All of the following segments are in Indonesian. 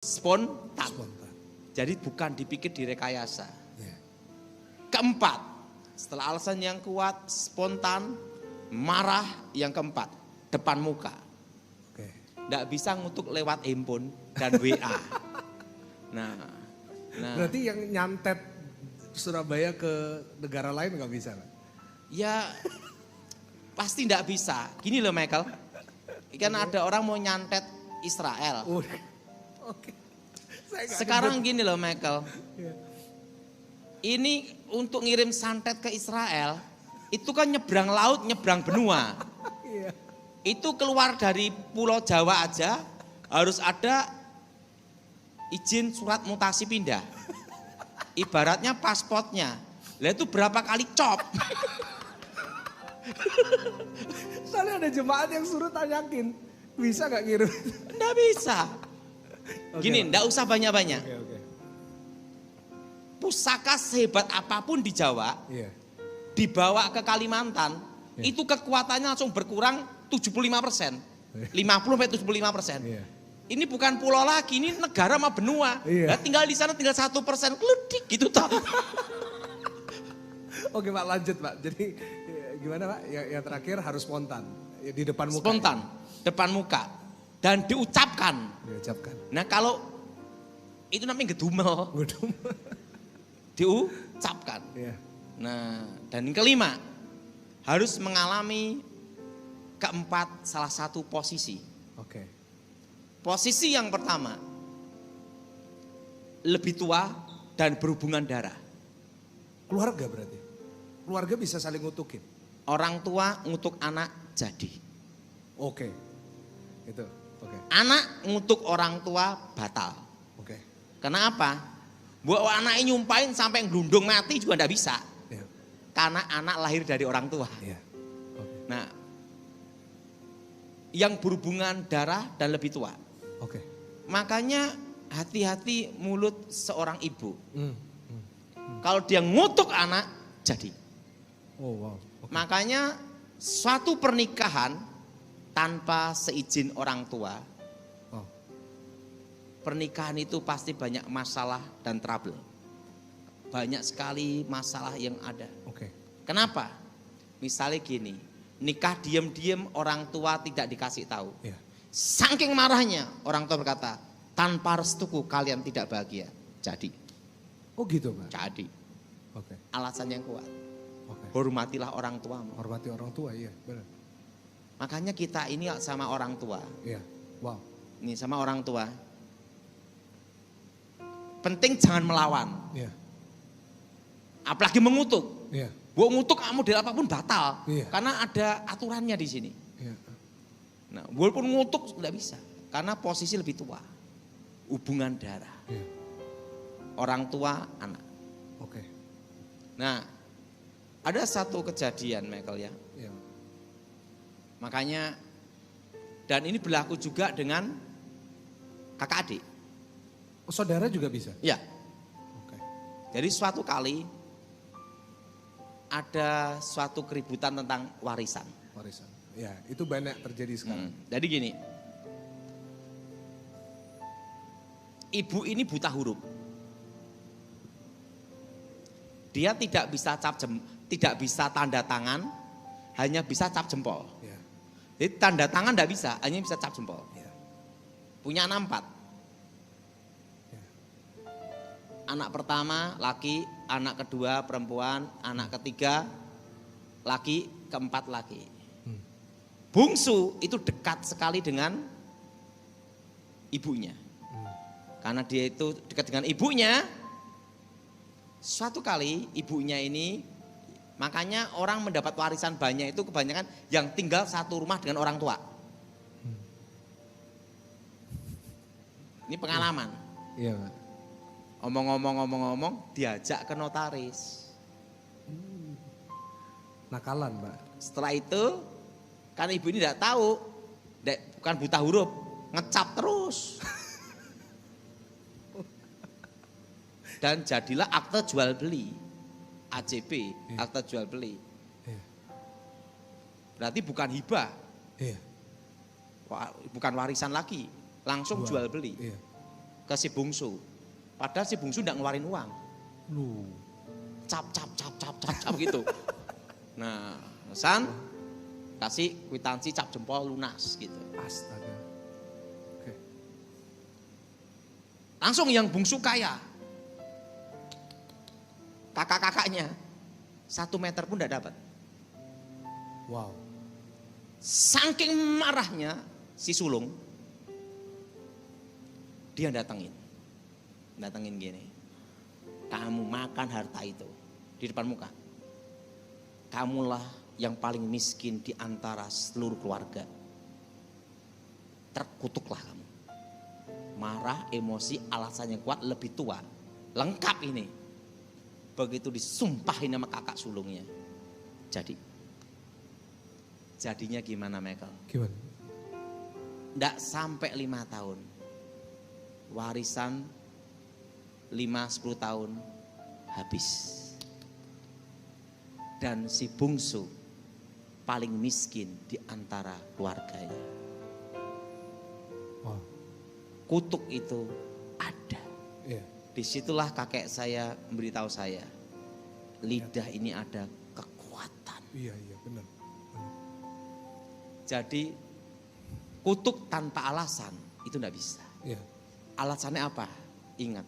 spontan. Jadi bukan dipikir direkayasa. Keempat, setelah alasan yang kuat, spontan, marah, yang keempat, depan muka. Nggak bisa ngutuk lewat handphone dan WA. Nah, berarti yang nyantet Surabaya ke negara lain nggak bisa, Pak? Ya pasti nggak bisa. Gini loh Michael, kan ada orang mau nyantet Israel. Oke. Sekarang gini loh Michael, ini untuk ngirim santet ke Israel, itu kan nyebrang laut, nyebrang benua. Itu keluar dari Pulau Jawa aja harus ada izin surat mutasi pindah. Ibaratnya pasportnya. Lah itu berapa kali cop. Soalnya ada jemaat yang suruh tanyakin, bisa gak ngirim? Nggak bisa. Gini, nggak usah banyak-banyak. Pusaka sehebat apapun di Jawa, dibawa ke Kalimantan, itu kekuatannya langsung berkurang 75%, 50-75%. Ini bukan pulau lagi, ini negara sama benua. Nah, tinggal di sana tinggal 1%, kledik gitu toh. Oke Pak, lanjut Pak. Jadi gimana Pak? Yang terakhir harus spontan di depan muka. Spontan, depan muka dan diucapkan. Nah kalau itu namanya gedumel. Diucapkan. Nah, dan yang kelima harus mengalami keempat salah satu posisi. Posisi yang pertama lebih tua dan berhubungan darah. Keluarga berarti. Keluarga bisa saling ngutukin. Orang tua ngutuk anak jadi. Itu. Anak ngutuk orang tua batal. Kenapa? Buat anaknya nyumpahin sampai ngelundung mati juga enggak bisa. Karena anak lahir dari orang tua. Nah, yang berhubungan darah dan lebih tua. Makanya hati-hati mulut seorang ibu. Kalau dia ngutuk anak jadi. Makanya suatu pernikahan tanpa seizin orang tua, pernikahan itu pasti banyak masalah dan trouble. Banyak sekali masalah yang ada. Kenapa? Misalnya gini, nikah diam-diam orang tua tidak dikasih tahu. Saking marahnya orang tua berkata, tanpa restuku kalian tidak bahagia. Jadi. Gitu Pak? Jadi. Alasan yang kuat. Hormatilah orang tuamu. Hormati orang tua, iya benar. Makanya kita ini sama orang tua. Ini sama orang tua. Penting jangan melawan. Apalagi mengutuk. Gua ngutuk model apapun batal. Karena ada aturannya di sini. Nah, walaupun ngutuk tidak bisa. Karena posisi lebih tua. Hubungan darah. Orang tua, anak. Nah, ada satu kejadian Michael ya. Makanya, dan ini berlaku juga dengan kakak adik. Saudara juga bisa? Ya. Jadi suatu kali ada suatu keributan tentang warisan. Ya, itu banyak terjadi sekarang. Jadi gini, ibu ini buta huruf. Dia tidak bisa tanda tangan, hanya bisa cap jempol. Jadi tanda tangan tidak bisa, hanya bisa cap jempol. Punya anak 4. Anak pertama laki, anak kedua perempuan, anak ketiga laki, keempat laki. Bungsu itu dekat sekali dengan ibunya. Karena dia itu dekat dengan ibunya. Suatu kali ibunya ini, makanya orang mendapat warisan banyak itu kebanyakan yang tinggal satu rumah dengan orang tua. Ini pengalaman. Omong-omong diajak ke notaris. Nakalan Pak. Setelah itu kan ibu ini tidak tahu, bukan buta huruf, ngecap terus. Dan jadilah akte jual beli, AJB, akte jual beli. Berarti bukan hibah, bukan warisan lagi, langsung jual beli. ke si bungsu. Padahal si bungsu enggak ngeluarin uang. Cap gitu. Nah, San kasih kwitansi cap jempol lunas gitu. Astaga. Oke. Langsung yang bungsu kaya. Kakak-kakaknya 1 meter pun enggak dapat. Wow. Saking marahnya si sulung, dia datengin gini, kamu makan harta itu di depan muka, kamulah yang paling miskin di antara seluruh keluarga, terkutuklah kamu. Marah, emosi, alasannya kuat, lebih tua, lengkap ini. Begitu disumpahin sama kakak sulungnya, jadinya gimana Michael? Gimana? Nggak sampai 5 tahun, warisan 5-10 tahun habis. Dan si bungsu paling miskin di antara keluarganya. Wow. Kutuk itu ada. Yeah. Disitulah kakek saya memberitahu saya, lidah ini ada kekuatan. Iya benar. Jadi kutuk tanpa alasan itu enggak bisa. Iya. Alasannya apa? Ingat,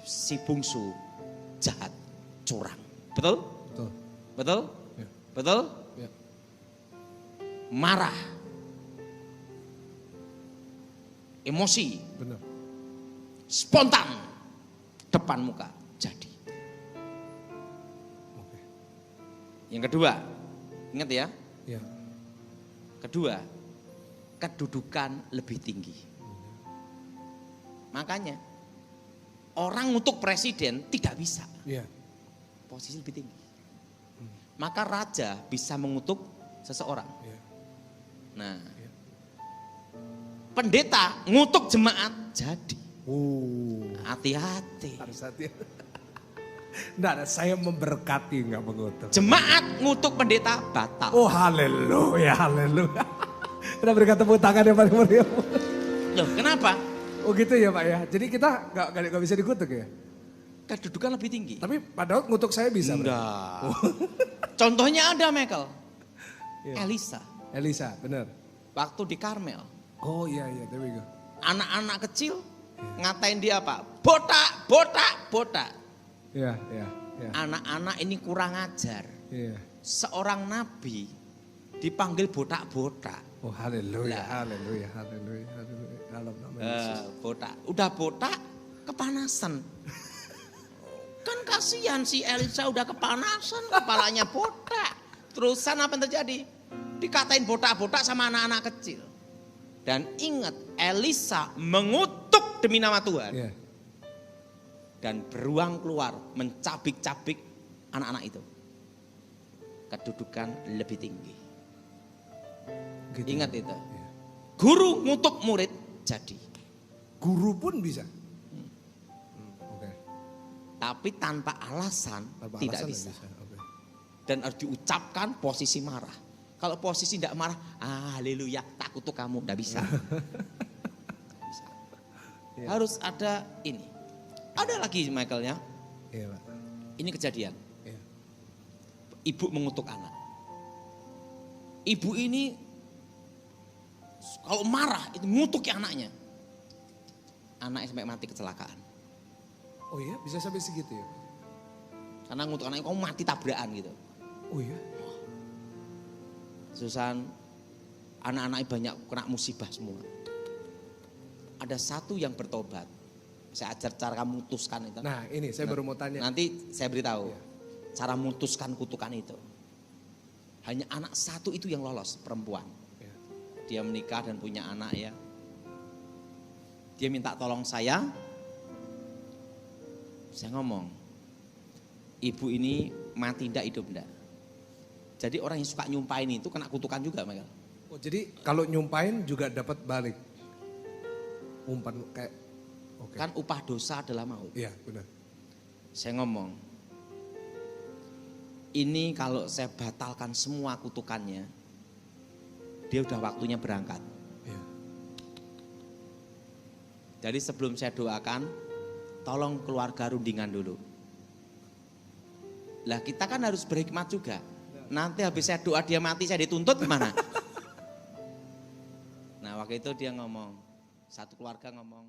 si bungsu jahat, curang. Betul? Betul. Betul? Ya. Betul? Ya. Marah. Emosi. Benar. Spontan. Depan muka. Jadi. Oke. Yang kedua, ingat ya. Ya. Kedua, kedudukan lebih tinggi. Makanya orang untuk presiden tidak bisa. Iya. Posisi lebih tinggi. Maka raja bisa mengutuk seseorang. Iya. Nah, Iya. pendeta ngutuk jemaat jadi. Hati-hati. Harus hati. Enggak, saya memberkati enggak mengutuk. Jemaat ngutuk pendeta batal. Oh haleluya, haleluya. Kita berikan tepuk tangan yang paling meriah. Loh, kenapa? Oh gitu ya Pak ya. Jadi kita enggak bisa dikutuk ya. Kedudukan lebih tinggi. Tapi padahal ngutuk saya bisa. Enggak. Contohnya ada Michael. Yeah. Elisa, benar. Waktu di Karmel. Oh iya, there we go. Anak-anak kecil ngatain dia apa? Botak. Iya. Anak-anak ini kurang ajar. Iya. Seorang nabi dipanggil botak-botak. Oh haleluya, haleluya. Dalam nama Yesus. Botak. Udah botak, kepanasan. Kan kasihan si Elisa udah kepanasan, kepalanya botak. Terusan apa yang terjadi? Dikatain botak-botak sama anak-anak kecil. Dan ingat, Elisa mengutuk demi nama Tuhan. Yeah. Dan beruang keluar mencabik-cabik anak-anak itu. Kedudukan lebih tinggi. Gitu. Ingat itu. Yeah. Guru ngutuk murid jadi. Guru pun bisa. Okay. Tapi tanpa alasan tidak bisa. Okay. Dan harus diucapkan posisi marah. Kalau posisi tidak marah, haleluya, tak kutuk kamu, tidak bisa. Bisa. Yeah. Harus ada ini. Ada lagi Michaelnya. Yeah, Pak. Ini kejadian. Yeah. Ibu mengutuk anak. Ibu ini kalau marah itu ngutuki anaknya. Anaknya sampai mati kecelakaan. Oh iya, bisa sampai segitu ya? Karena ngutuk anaknya, kamu mati tabrakan gitu. Oh iya? Susan, anak-anaknya banyak kena musibah semua. Ada satu yang bertobat. Saya ajar cara kamu mutuskan itu. Nah ini saya baru mau tanya. Nanti saya beritahu. Ya. Cara mutuskan kutukan itu. Hanya anak satu itu yang lolos, perempuan. Ya. Dia menikah dan punya anak ya. Dia minta tolong saya. Saya ngomong, ibu ini mati ndak hidup ndak. Jadi orang yang suka nyumpain itu kena kutukan juga, Michael. Oh, jadi kalau nyumpain juga dapat balik. Umpan kayak okay. Kan upah dosa adalah maut. Iya, benar. Saya ngomong, ini kalau saya batalkan semua kutukannya, dia udah waktunya berangkat. Iya. Jadi sebelum saya doakan, tolong keluarga rundingan dulu. Lah kita kan harus berhikmat juga. Nanti habis saya doa dia mati, saya dituntut gimana? Nah waktu itu dia ngomong, satu keluarga ngomong,